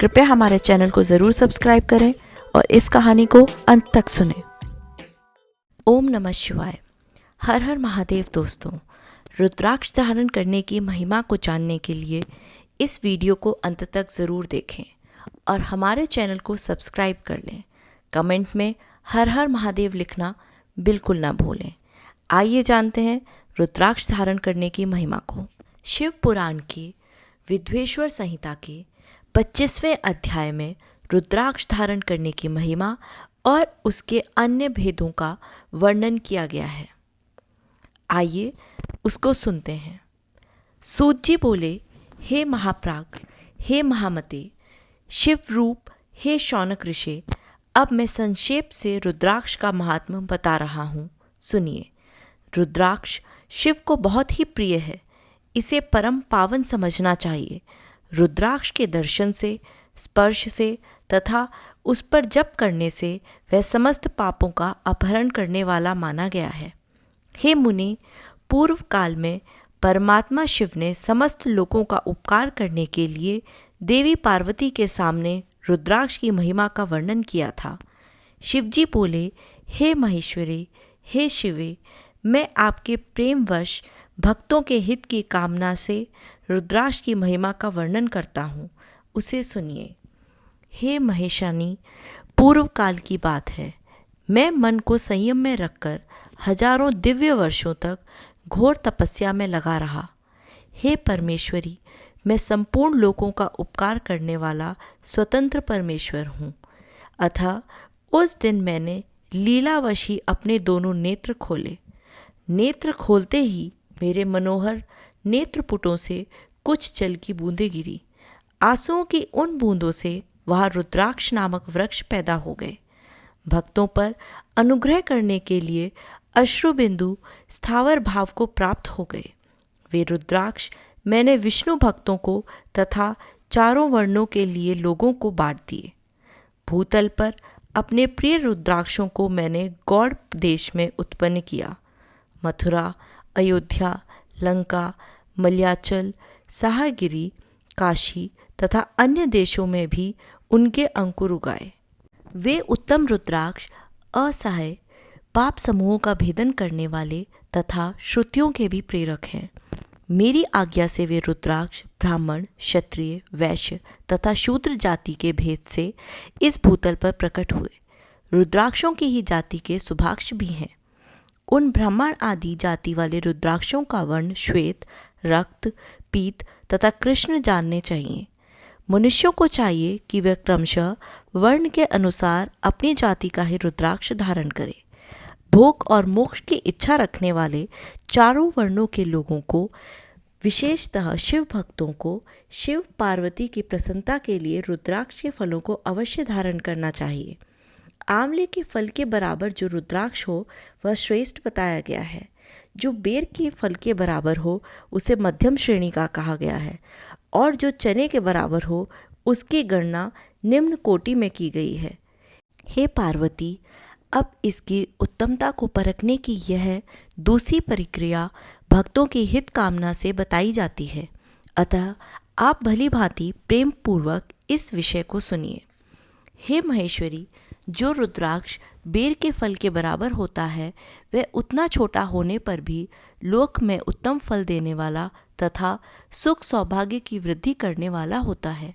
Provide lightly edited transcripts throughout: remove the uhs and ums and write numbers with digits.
कृपया हमारे चैनल को ज़रूर सब्सक्राइब करें और इस कहानी को अंत तक सुनें। ओम नमः शिवाय। हर हर महादेव। दोस्तों, रुद्राक्ष धारण करने की महिमा को जानने के लिए इस वीडियो को अंत तक ज़रूर देखें और हमारे चैनल को सब्सक्राइब कर लें। कमेंट में हर हर महादेव लिखना बिल्कुल ना भूलें। आइए जानते हैं रुद्राक्ष धारण करने की महिमा को। शिव पुराण की विद्वेश्वर संहिता के 25वें अध्याय में रुद्राक्ष धारण करने की महिमा और उसके अन्य भेदों का वर्णन किया गया है। आइए उसको सुनते हैं। सूत जी बोले, हे महाप्राग, हे महामते, शिव रूप, हे शौनक ऋषि, अब मैं संक्षेप से रुद्राक्ष का महात्म्य बता रहा हूँ, सुनिए। रुद्राक्ष शिव को बहुत ही प्रिय है। इसे परम पावन समझना चाहिए। रुद्राक्ष के दर्शन से, स्पर्श से तथा उस पर जप करने से वह समस्त पापों का अपहरण करने वाला माना गया है। हे मुनि, पूर्व काल में परमात्मा शिव ने समस्त लोगों का उपकार करने के लिए देवी पार्वती के सामने रुद्राक्ष की महिमा का वर्णन किया था। शिवजी बोले, हे महेश्वरी, हे शिवे, मैं आपके प्रेमवश भक्तों के हित की कामना से रुद्राक्ष की महिमा का वर्णन करता हूँ, उसे सुनिए। हे महेशानी, पूर्व काल की बात है। मैं मन को संयम में रखकर हजारों दिव्य वर्षों तक घोर तपस्या में लगा रहा। हे परमेश्वरी, मैं संपूर्ण लोगों का उपकार करने वाला स्वतंत्र परमेश्वर हूँ। अतः उस दिन मैंने लीलावश ही अपने दोनों नेत्र खोले। नेत्र खोलते ही मेरे मनोहर नेत्रपुटों से कुछ जल की बूंदें गिरी। आंसुओं की उन बूंदों से वहाँ रुद्राक्ष नामक वृक्ष पैदा हो गए। भक्तों पर अनुग्रह करने के लिए अश्रुबिंदु स्थावर भाव को प्राप्त हो गए। वे रुद्राक्ष मैंने विष्णु भक्तों को तथा चारों वर्णों के लिए लोगों को बांट दिए। भूतल पर अपने प्रिय रुद्राक्षों को मैंने गौड़ देश में उत्पन्न किया। मथुरा, अयोध्या, लंका, मलयाचल, साहगिरी, काशी तथा अन्य देशों में भी उनके अंकुर उगाए। वे उत्तम रुद्राक्ष असहाय पाप समूहों का भेदन करने वाले तथा श्रुतियों के भी प्रेरक हैं। मेरी आज्ञा से वे रुद्राक्ष ब्राह्मण, क्षत्रिय, वैश्य तथा शूद्र जाति के भेद से इस भूतल पर प्रकट हुए। रुद्राक्षों की ही जाति के सुभाक्ष भी हैं। उन ब्राह्मण आदि जाति वाले रुद्राक्षों का वर्ण श्वेत, रक्त, पीत तथा कृष्ण जानने चाहिए। मनुष्यों को चाहिए कि वे क्रमशः वर्ण के अनुसार अपनी जाति का ही रुद्राक्ष धारण करें। भोग और मोक्ष की इच्छा रखने वाले चारों वर्णों के लोगों को, विशेषतः शिव भक्तों को, शिव पार्वती की प्रसन्नता के लिए रुद्राक्ष के फलों को अवश्य धारण करना चाहिए। आंवले के फल के बराबर जो रुद्राक्ष हो वह श्रेष्ठ बताया गया है। जो बेर के फल के बराबर हो उसे मध्यम श्रेणी का कहा गया है, और जो चने के बराबर हो उसकी गणना निम्न कोटि में की गई है। हे पार्वती, अब इसकी उत्तमता को परखने की यह दूसरी प्रक्रिया भक्तों की हित कामना से बताई जाती है। अतः आप भली भांति प्रेम पूर्वक इस विषय को सुनिए। हे महेश्वरी, जो रुद्राक्ष बेर के फल के बराबर होता है वह उतना छोटा होने पर भी लोक में उत्तम फल देने वाला तथा सुख सौभाग्य की वृद्धि करने वाला होता है।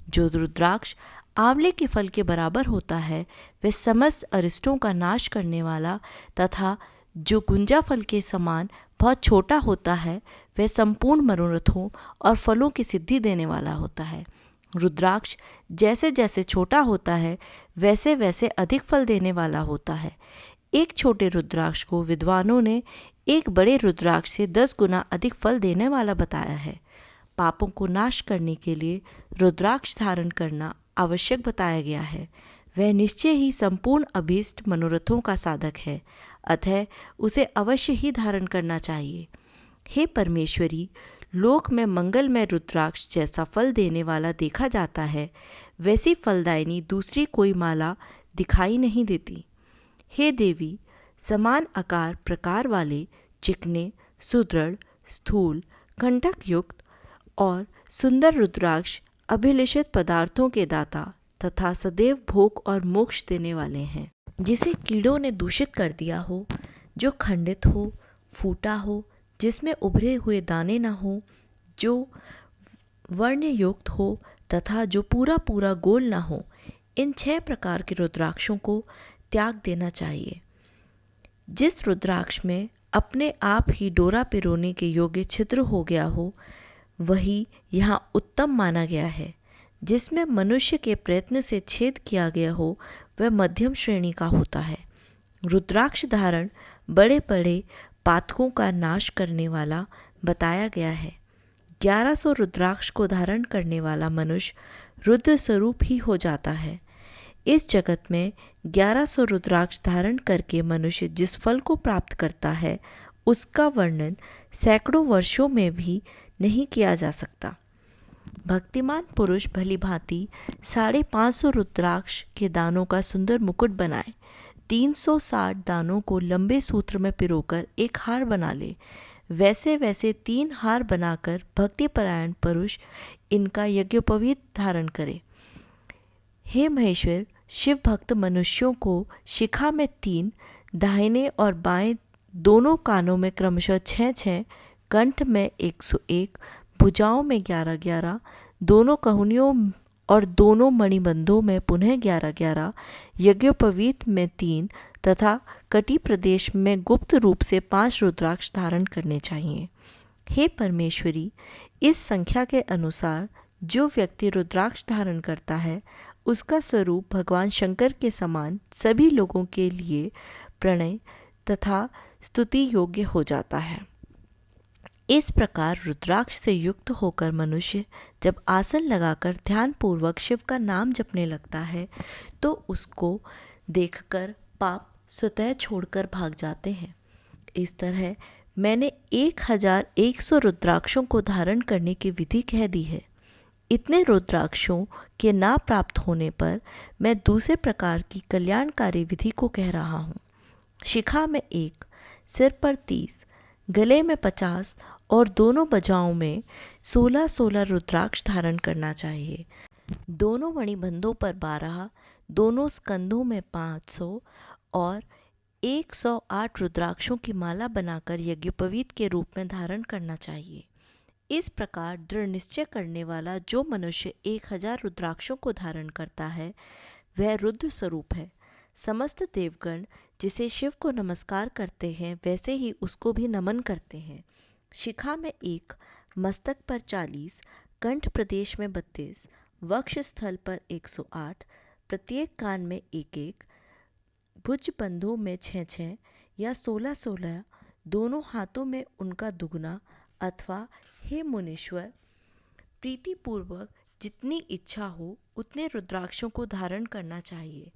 जो रुद्राक्ष आंवले के फल के बराबर होता है वह समस्त अरिष्टों का नाश करने वाला तथा जो गुंजा फल के समान बहुत छोटा होता है वह संपूर्ण मनोरथों और फलों की सिद्धि देने वाला होता है। रुद्राक्ष जैसे जैसे छोटा होता है वैसे वैसे अधिक फल देने वाला होता है। एक छोटे रुद्राक्ष को विद्वानों ने एक बड़े रुद्राक्ष से 10 गुना अधिक फल देने वाला बताया है। पापों को नाश करने के लिए रुद्राक्ष धारण करना आवश्यक बताया गया है। वह निश्चय ही संपूर्ण अभीष्ट मनोरथों का साधक है, अतः उसे अवश्य ही धारण करना चाहिए। हे परमेश्वरी, लोक में मंगलमय रुद्राक्ष जैसा फल देने वाला देखा जाता है वैसी फलदायिनी दूसरी कोई माला दिखाई नहीं देती। हे देवी, समान आकार प्रकार वाले चिकने, सुदृढ़, स्थूल, कंटक युक्त और सुंदर रुद्राक्ष अभिलषित पदार्थों के दाता तथा सदैव भोग और मोक्ष देने वाले हैं। जिसे कीड़ों ने दूषित कर दिया हो, जो खंडित हो, फूटा हो, जिसमें उभरे हुए दाने ना हो, जो वर्णयुक्त हो तथा जो पूरा पूरा गोल ना हो, इन 6 प्रकार के रुद्राक्षों को त्याग देना चाहिए। जिस रुद्राक्ष में अपने आप ही डोरा पिरोने के योग्य छिद्र हो गया हो, वही यहाँ उत्तम माना गया है। जिसमें मनुष्य के प्रयत्न से छेद किया गया हो, वह मध्यम श्रेणी का होता है। रुद्राक्ष धारण बड़े बड़े पातकों का नाश करने वाला बताया गया है। 1100 रुद्राक्ष को धारण करने वाला मनुष्य रुद्र स्वरूप ही हो जाता है। इस जगत में 1100 रुद्राक्ष धारण करके मनुष्य जिस फल को प्राप्त करता है, उसका वर्णन सैकड़ों वर्षों में भी नहीं किया जा सकता। भक्तिमान पुरुष भली भांति 550 रुद्राक्ष के दानों का सुंदर मुकुट बनाए, 360 दानों को लंबे सूत्र में पिरोकर एक हार बना ले। वैसे वैसे 3 हार बनाकर भक्तिपरायण पुरुष इनका यज्ञोपवीत धारण करे। हे महेश्वर, शिव भक्त मनुष्यों को शिखा में 3, दाहिने और बाएं दोनों कानों में क्रमशः 6-6, कंठ में 101, भुजाओं में 11-11, दोनों कहुनियों और दोनों मणिबंधों में पुनः 11-11, यज्ञोपवीत में 3 तथा कटी प्रदेश में गुप्त रूप से 5 रुद्राक्ष धारण करने चाहिए। हे परमेश्वरी, इस संख्या के अनुसार जो व्यक्ति रुद्राक्ष धारण करता है, उसका स्वरूप भगवान शंकर के समान सभी लोगों के लिए प्रणय तथा स्तुति योग्य हो जाता है। इस प्रकार रुद्राक्ष से युक्त होकर मनुष्य जब आसन लगाकर ध्यानपूर्वक शिव का नाम जपने लगता है, तो उसको देखकर पाप स्वतः छोड़कर भाग जाते हैं। इस तरह मैंने 1100 रुद्राक्षों को धारण करने की विधि कह दी है। इतने रुद्राक्षों के ना प्राप्त होने पर मैं दूसरे प्रकार की कल्याणकारी विधि को कह रहा हूँ। शिखा में 1, सिर पर 30, गले में 50 और दोनों भुजाओं में 16-16 रुद्राक्ष धारण करना चाहिए। दोनों मणिबंधों पर 12, दोनों स्कंधों में 500 और 108 रुद्राक्षों की माला बनाकर यज्ञोपवीत के रूप में धारण करना चाहिए। इस प्रकार दृढ़ निश्चय करने वाला जो मनुष्य 1000 रुद्राक्षों को धारण करता है, वह रुद्र स्वरूप है। समस्त देवगण जिसे शिव को नमस्कार करते हैं, वैसे ही उसको भी नमन करते हैं। शिखा में 1, मस्तक पर 40, कंठ प्रदेश में 32, वक्ष स्थल पर 108, प्रत्येक कान में 1-1, भुज बंधों में 6-6 या 16-16, दोनों हाथों में उनका दुगना, अथवा हे मुनीश्वर, प्रीतिपूर्वक जितनी इच्छा हो उतने रुद्राक्षों को धारण करना चाहिए।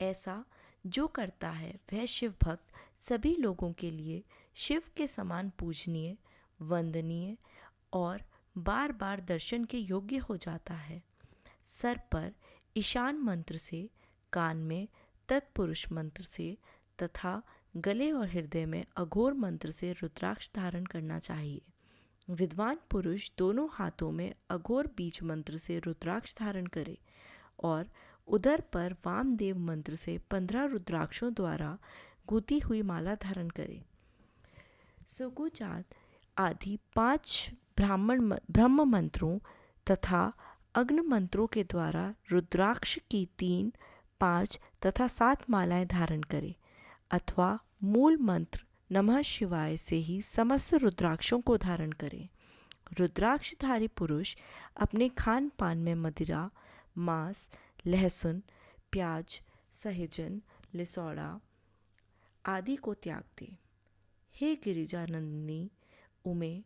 ऐसा जो करता है वह शिव भक्त सभी लोगों के लिए शिव के समान पूजनीय, वंदनीय और बार बार दर्शन के योग्य हो जाता है। सर पर ईशान मंत्र से, कान में तत्पुरुष मंत्र से तथा गले और हृदय में अघोर मंत्र से रुद्राक्ष धारण करना चाहिए। विद्वान पुरुष दोनों हाथों में अघोर बीज मंत्र से रुद्राक्ष धारण करे और उदर पर वामदेव मंत्र से 15 रुद्राक्षों द्वारा गूंथी हुई माला धारण करे। सुगुजात आदि 5 ब्रह्म मंत्रों तथा अग्नि मंत्रों के द्वारा रुद्राक्ष की 3, 5 तथा 7 मालाएं धारण करे, अथवा मूल मंत्र नमः शिवाय से ही समस्त रुद्राक्षों को धारण करे। रुद्राक्षधारी पुरुष अपने खान पान में मदिरा, मांस, लहसुन, प्याज, सहजन, लिसौड़ा आदि को त्याग दे। हे गिरिजानंदिनी उमे,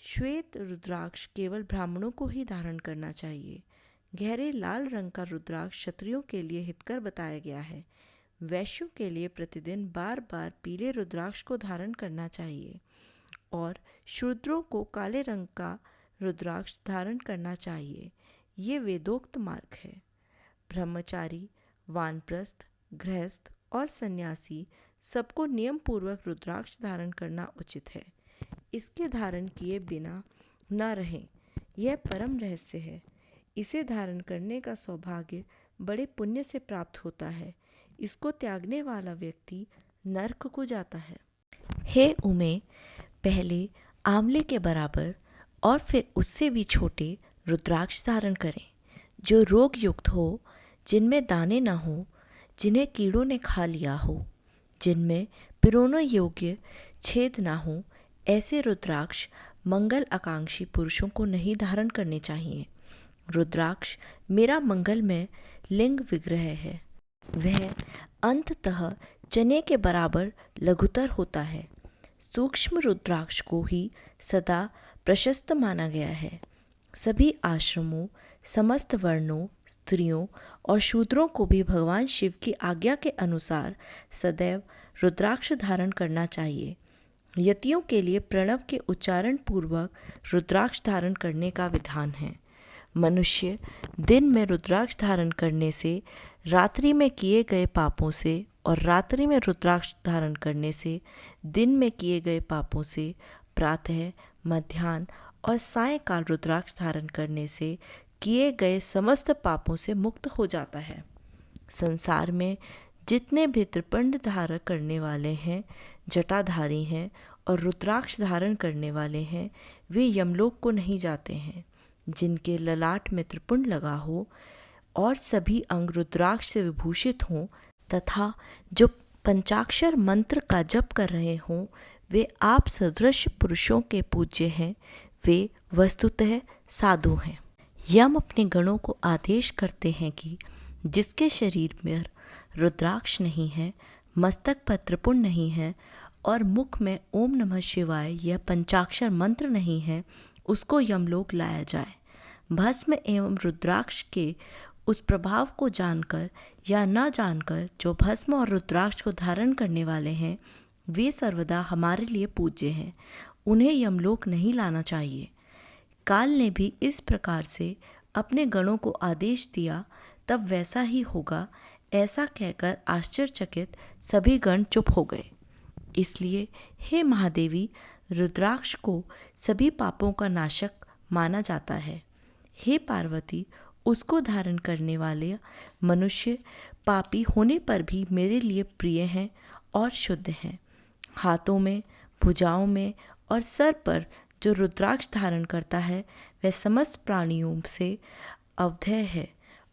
श्वेत रुद्राक्ष केवल ब्राह्मणों को ही धारण करना चाहिए। गहरे लाल रंग का रुद्राक्ष क्षत्रियों के लिए हितकर बताया गया है। वैश्यों के लिए प्रतिदिन बार बार पीले रुद्राक्ष को धारण करना चाहिए और शूद्रों को काले रंग का रुद्राक्ष धारण करना चाहिए। ये वेदोक्त मार्ग है। ब्रह्मचारी, वानप्रस्थ, गृहस्थ और सन्यासी सबको नियम पूर्वक रुद्राक्ष धारण करना उचित है। इसके धारण किए बिना न रहें, यह परम रहस्य है। इसे धारण करने का सौभाग्य बड़े पुण्य से प्राप्त होता है। इसको त्यागने वाला व्यक्ति नरक को जाता है। हे उमे, पहले आंवले के बराबर और फिर उससे भी छोटे रुद्राक्ष धारण करें, जो रोग युक्त हो, जिनमें दाने न हो, जिन्हें कीड़ों ने खा लिया हो, जिनमें पिरोने योग्य छेद ना हो। ऐसे रुद्राक्ष मंगल आकांक्षी पुरुषों को नहीं धारण करने चाहिए। रुद्राक्ष मेरा मंगलमय लिंग विग्रह है। वह अंततः चने के बराबर लघुतर होता है। सूक्ष्म रुद्राक्ष को ही सदा प्रशस्त माना गया है। सभी आश्रमों, समस्त वर्णों, स्त्रियों और शूद्रों को भी भगवान शिव की आज्ञा के अनुसार सदैव रुद्राक्ष धारण करना चाहिए। यतियों के लिए प्रणव के उच्चारण पूर्वक रुद्राक्ष धारण करने का विधान है। मनुष्य दिन में रुद्राक्ष धारण करने से रात्रि में किए गए पापों से और रात्रि में रुद्राक्ष धारण करने से दिन में किए गए पापों से, प्रातः, मध्याह्न और सायंकाल रुद्राक्ष धारण करने से किए गए समस्त पापों से मुक्त हो जाता है। संसार में जितने भी त्रिपिंड धारण करने वाले हैं, जटाधारी हैं और रुद्राक्ष धारण करने वाले हैं, वे यमलोक को नहीं जाते हैं। जिनके ललाट में त्रिपुंड लगा हो और सभी अंग रुद्राक्ष से विभूषित हों तथा जो पंचाक्षर मंत्र का जप कर रहे हों, वे आप सदृश पुरुषों के पूज्य हैं। वे वस्तुतः साधु हैं। यम अपने गणों को आदेश करते हैं कि जिसके शरीर में रुद्राक्ष नहीं है, मस्तक पर त्रिपुंड नहीं है और मुख में ओम नमः शिवाय यह पंचाक्षर मंत्र नहीं है, उसको यमलोक लाया जाए। भस्म एवं रुद्राक्ष के उस प्रभाव को जानकर या न जानकर जो भस्म और रुद्राक्ष को धारण करने वाले हैं, वे सर्वदा हमारे लिए पूज्य हैं। उन्हें यमलोक नहीं लाना चाहिए। काल ने भी इस प्रकार से अपने गणों को आदेश दिया, तब वैसा ही होगा। ऐसा कहकर आश्चर्यचकित सभी गण चुप हो गए। इसलिए हे महादेवी, रुद्राक्ष को सभी पापों का नाशक माना जाता है। हे पार्वती, उसको धारण करने वाले मनुष्य पापी होने पर भी मेरे लिए प्रिय हैं और शुद्ध हैं। हाथों में, भुजाओं में और सर पर जो रुद्राक्ष धारण करता है, वह समस्त प्राणियों से अवधेय है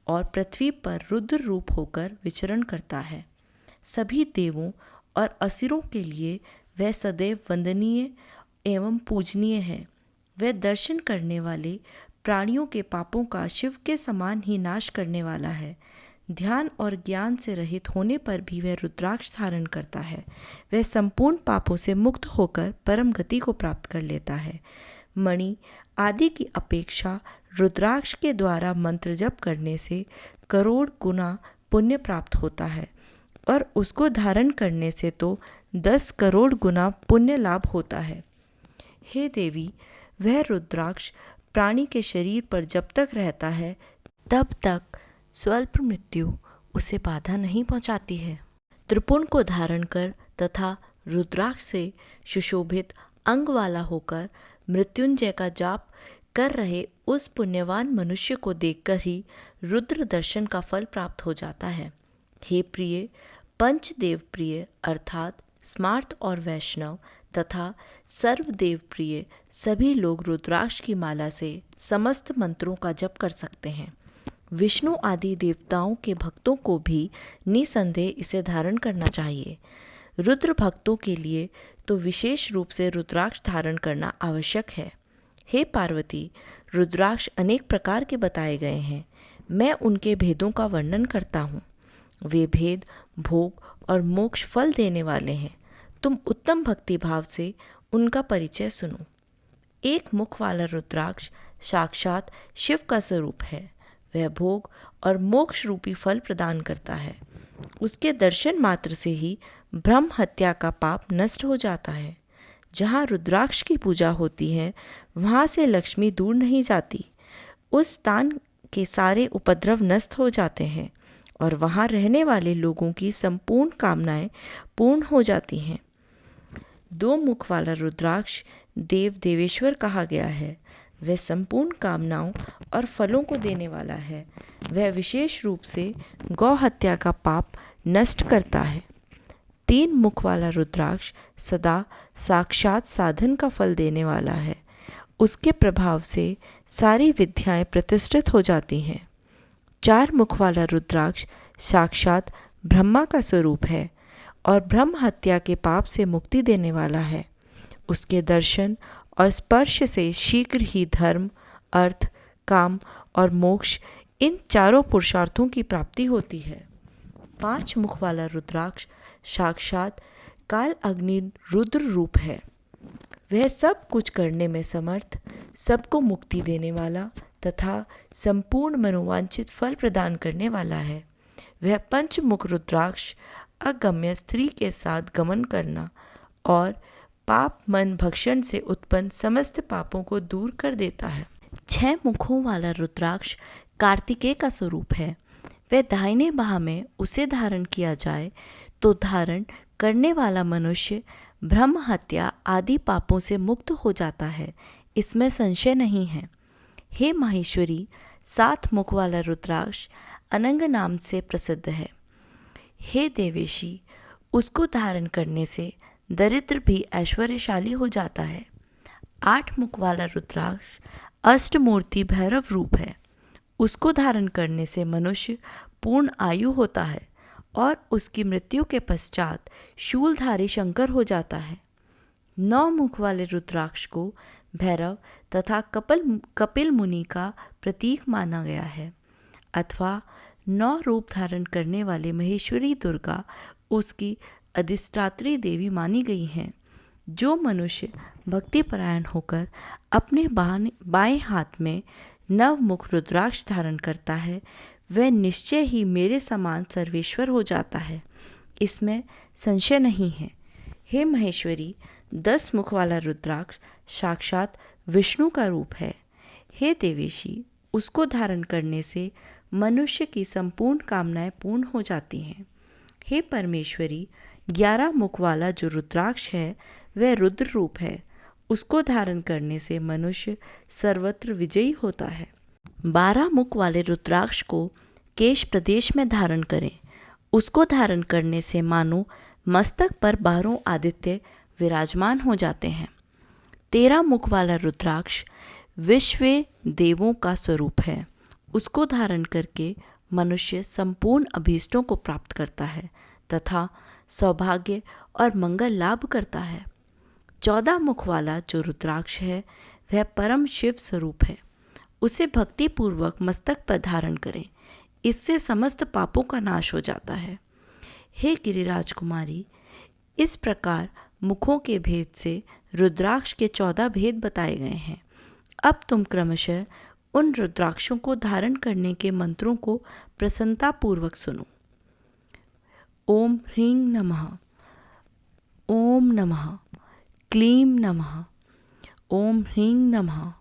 और पृथ्वी पर रुद्र रूप होकर विचरण करता है। सभी देवों और असुरों के लिए वह सदैव वंदनीय एवं पूजनीय है। वह दर्शन करने वाले प्राणियों के पापों का शिव के समान ही नाश करने वाला है। ध्यान और ज्ञान से रहित होने पर भी वह रुद्राक्ष धारण करता है। वह संपूर्ण पापों से मुक्त होकर परम गति को प्राप्त कर लेता है। मणि आदि की अपेक्षा रुद्राक्ष के द्वारा मंत्र जप करने से करोड़ गुना पुण्य प्राप्त होता है और उसको धारण करने से तो 10 करोड़ गुना पुण्य लाभ होता है। हे देवी, वह रुद्राक्ष प्राणी के शरीर पर जब तक रहता है, तब तक स्वल्प मृत्यु उसे बाधा नहीं पहुंचाती है। त्रिपुंड को धारण कर तथा रुद्राक्ष से सुशोभित अंग वाला होकर मृत्युंजय का जाप कर रहे उस पुण्यवान मनुष्य को देखकर ही रुद्र दर्शन का फल प्राप्त हो जाता है। हे प्रिय, पंचदेव प्रिय अर्थात स्मार्त और वैष्णव तथा सर्वदेव प्रिय सभी लोग रुद्राक्ष की माला से समस्त मंत्रों का जप कर सकते हैं। विष्णु आदि देवताओं के भक्तों को भी निसंदेह इसे धारण करना चाहिए। रुद्र भक्तों के लिए तो विशेष रूप से रुद्राक्ष धारण करना आवश्यक है। हे पार्वती, रुद्राक्ष अनेक प्रकार के बताए गए हैं। मैं उनके भेदों का वर्णन करता हूँ। वे भेद भोग और मोक्ष फल देने वाले हैं। तुम उत्तम भक्ति भाव से उनका परिचय सुनो। एक मुख वाला रुद्राक्ष साक्षात शिव का स्वरूप है। वह भोग और मोक्ष रूपी फल प्रदान करता है। उसके दर्शन मात्र से ही ब्रह्म हत्या का पाप नष्ट हो जाता है। जहाँ रुद्राक्ष की पूजा होती है, वहाँ से लक्ष्मी दूर नहीं जाती। उस स्थान के सारे उपद्रव नष्ट हो जाते हैं और वहाँ रहने वाले लोगों की संपूर्ण कामनाएं पूर्ण हो जाती हैं। 2 मुख वाला रुद्राक्ष देव देवेश्वर कहा गया है। वह संपूर्ण कामनाओं और फलों को देने वाला है। वह विशेष रूप से गौ हत्या का पाप नष्ट करता है। 3 मुख वाला रुद्राक्ष सदा साक्षात साधन का फल देने वाला है। उसके प्रभाव से सारी विद्याएं प्रतिष्ठित हो जाती हैं। 4 मुख वाला रुद्राक्ष साक्षात ब्रह्मा का स्वरूप है और ब्रह्म हत्या के पाप से मुक्ति देने वाला है। उसके दर्शन और स्पर्श से शीघ्र ही धर्म, अर्थ, काम और मोक्ष इन चारों पुरुषार्थों की प्राप्ति होती है। 5 मुख वाला रुद्राक्ष साक्षात काल अग्नि रुद्र रूप है। वह सब कुछ करने में समर्थ, सबको मुक्ति देने वाला तथा संपूर्ण मनोवांछित फल प्रदान करने वाला है। वह पंचमुख रुद्राक्ष अगम्य स्त्री के साथ गमन करना और पाप मन भक्षण से उत्पन्न समस्त पापों को दूर कर देता है। 6 मुखों वाला रुद्राक्ष कार्तिकेय का स्वरूप है। वह दाहिने बाह में उसे धारण किया जाए तो धारण करने वाला मनुष्य ब्रह्म हत्या आदि पापों से मुक्त हो जाता है, इसमें संशय नहीं है। हे माहेश्वरी, 7 मुख वाला रुद्राक्ष अनंग नाम से प्रसिद्ध है। हे देवेशी, उसको धारण करने से दरिद्र भी ऐश्वर्यशाली हो जाता है। 8 मुख वाला रुद्राक्ष अष्टमूर्ति भैरव रूप है। उसको धारण करने से मनुष्य पूर्ण आयु होता है और उसकी मृत्यु के पश्चात शूलधारी शंकर हो जाता है। 9 मुख वाले रुद्राक्ष को भैरव तथा कपिल मुनि का प्रतीक माना गया है, अथवा 9 रूप धारण करने वाले महेश्वरी दुर्गा उसकी अधिष्ठात्री देवी मानी गई हैं। जो मनुष्य भक्तिपरायण होकर अपने बाएं हाथ में 9 मुख रुद्राक्ष धारण करता है, वह निश्चय ही मेरे समान सर्वेश्वर हो जाता है, इसमें संशय नहीं है। हे महेश्वरी, 10 मुख वाला रुद्राक्ष साक्षात विष्णु का रूप है। हे देवेशी, उसको धारण करने से मनुष्य की संपूर्ण कामनाएं पूर्ण हो जाती हैं। हे परमेश्वरी, 11 मुख वाला जो रुद्राक्ष है वह रुद्र रूप है। उसको धारण करने से मनुष्य सर्वत्र विजयी होता है। 12 मुख वाले रुद्राक्ष को केश प्रदेश में धारण करें। उसको धारण करने से मानो मस्तक पर 12 आदित्य विराजमान हो जाते हैं। 13 मुख वाला रुद्राक्ष विश्व देवों का स्वरूप है। उसको धारण करके मनुष्य संपूर्ण अभीष्टों को प्राप्त करता है तथा सौभाग्य और मंगल लाभ करता है। 14 मुख वाला जो रुद्राक्ष है वह परम शिव स्वरूप है। उसे भक्ति पूर्वक मस्तक पर धारण करें, इससे समस्त पापों का नाश हो जाता है। हे गिरिराज कुमारी, इस प्रकार मुखों के भेद से रुद्राक्ष के 14 भेद बताए गए हैं। अब तुम क्रमशः उन रुद्राक्षों को धारण करने के मंत्रों को प्रसन्नता पूर्वक सुनो। ओम ह्रीं नमः, ओम नमः, क्लीं नमः, ओम ह्रीं नमः,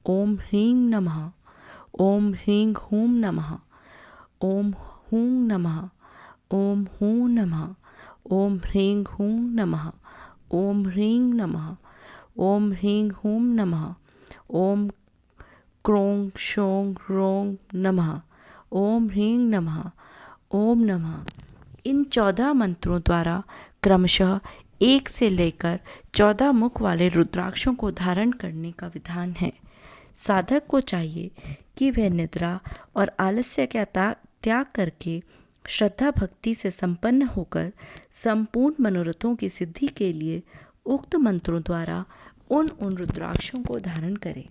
ओम ह्रीं नमः, ओम ह्रीं हूं नमः, ओम हूं नमः, ओम हूं नमः, ओम ह्रीं हूं नमः, ओम ह्रीं नमः, ओम ह्रीं हूं नमः, ओम क्रों शों ह्रों नमः, ओम ह्रीं नमः, ओम नमः। इन 14 मंत्रों द्वारा क्रमशः 1 से लेकर 14 मुख वाले रुद्राक्षों को धारण करने का विधान है। साधक को चाहिए कि वह निद्रा और आलस्य का त्याग करके श्रद्धा भक्ति से संपन्न होकर संपूर्ण मनोरथों की सिद्धि के लिए उक्त मंत्रों द्वारा उन रुद्राक्षों को धारण करे।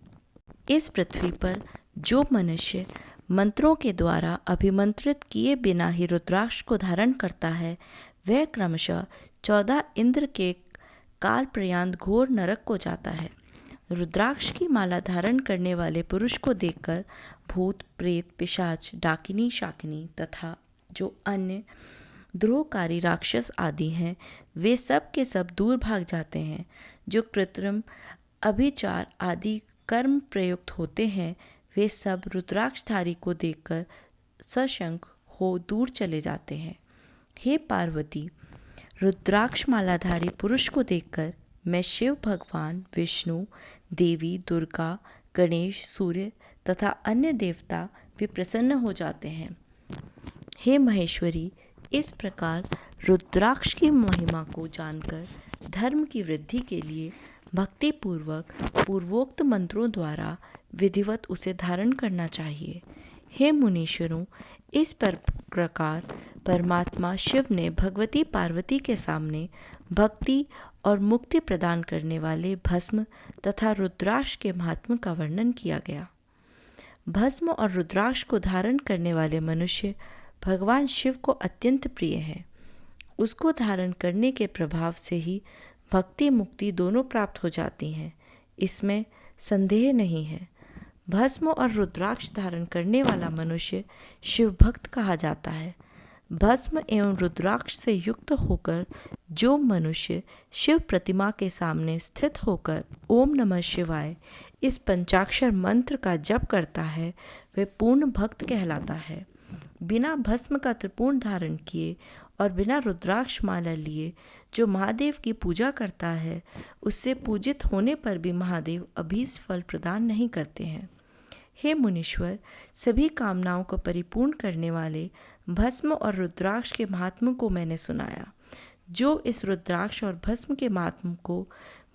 इस पृथ्वी पर जो मनुष्य मंत्रों के द्वारा अभिमंत्रित किए बिना ही रुद्राक्ष को धारण करता है, वह क्रमशः 14 इंद्र के काल पर्यंत घोर नरक को जाता है। रुद्राक्ष की माला धारण करने वाले पुरुष को देखकर भूत, प्रेत, पिशाच, डाकिनी, शाकिनी तथा जो अन्य द्रोहकारी राक्षस आदि हैं, वे सब के सब दूर भाग जाते हैं। जो कृत्रिम अभिचार आदि कर्म प्रयुक्त होते हैं, वे सब रुद्राक्षधारी को देखकर सशंक हो दूर चले जाते हैं। हे पार्वती, रुद्राक्ष मालाधारी पुरुष को देखकर मैं शिव भगवान, विष्णु, देवी दुर्गा, गणेश, सूर्य तथा अन्य देवता भी प्रसन्न हो जाते हैं। हे महेश्वरी, इस प्रकार रुद्राक्ष की महिमा को जानकर धर्म की वृद्धि के लिए भक्ति पूर्वक पूर्वोक्त मंत्रों द्वारा विधिवत उसे धारण करना चाहिए। हे मुनीश्वरों, इस प्रकार परमात्मा शिव ने भगवती पार्वती के सामने भक्ति और मुक्ति प्रदान करने वाले भस्म तथा रुद्राक्ष के महात्म्य का वर्णन किया गया। भस्म और रुद्राक्ष को धारण करने वाले मनुष्य भगवान शिव को अत्यंत प्रिय हैं। उसको धारण करने के प्रभाव से ही भक्ति मुक्ति दोनों प्राप्त हो जाती हैं, इसमें संदेह नहीं है। भस्म और रुद्राक्ष धारण करने वाला मनुष्य शिव भक्त कहा जाता है। भस्म एवं रुद्राक्ष से युक्त होकर जो मनुष्य शिव प्रतिमा के सामने स्थित होकर ओम नमः शिवाय इस पंचाक्षर मंत्र का जप करता है, वह पूर्ण भक्त कहलाता है। बिना भस्म का त्रिपुंड धारण किए और बिना रुद्राक्ष माला लिए जो महादेव की पूजा करता है, उससे पूजित होने पर भी महादेव अभीष्ट फल प्रदान नहीं करते हैं। हे मुनीश्वर, सभी कामनाओं को परिपूर्ण करने वाले भस्म और रुद्राक्ष के महात्म्य को मैंने सुनाया। जो इस रुद्राक्ष और भस्म के महात्म्य को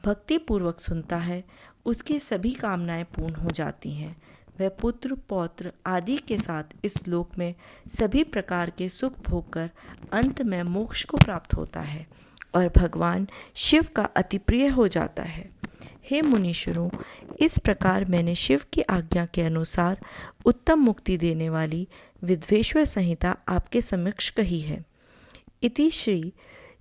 भक्ति पूर्वक सुनता है, उसकी सभी कामनाएं पूर्ण हो जाती हैं। वह पुत्र पौत्र आदि के साथ इस लोक में सभी प्रकार के सुख भोग कर अंत में मोक्ष को प्राप्त होता है और भगवान शिव का अति प्रिय हो जाता है। हे मुनीश्वरों, इस प्रकार मैंने शिव की आज्ञा के अनुसार उत्तम मुक्ति देने वाली विद्वेश्वर संहिता आपके समक्ष कही है। इति श्री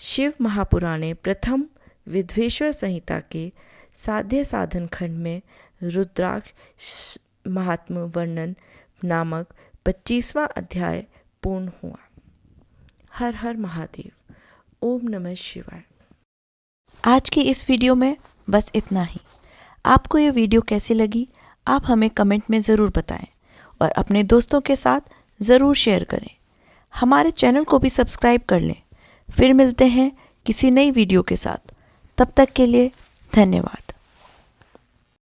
शिव महापुराणे प्रथम विद्वेश्वर संहिता के साध्य साधन खंड में रुद्राक्ष महात्म्य वर्णन नामक 25वां अध्याय पूर्ण हुआ। हर हर महादेव। ओम नमः शिवाय। आज की इस वीडियो में बस इतना ही। आपको ये वीडियो कैसी लगी, आप हमें कमेंट में ज़रूर बताएं और अपने दोस्तों के साथ ज़रूर शेयर करें। हमारे चैनल को भी सब्सक्राइब कर लें। फिर मिलते हैं किसी नई वीडियो के साथ। तब तक के लिए धन्यवाद।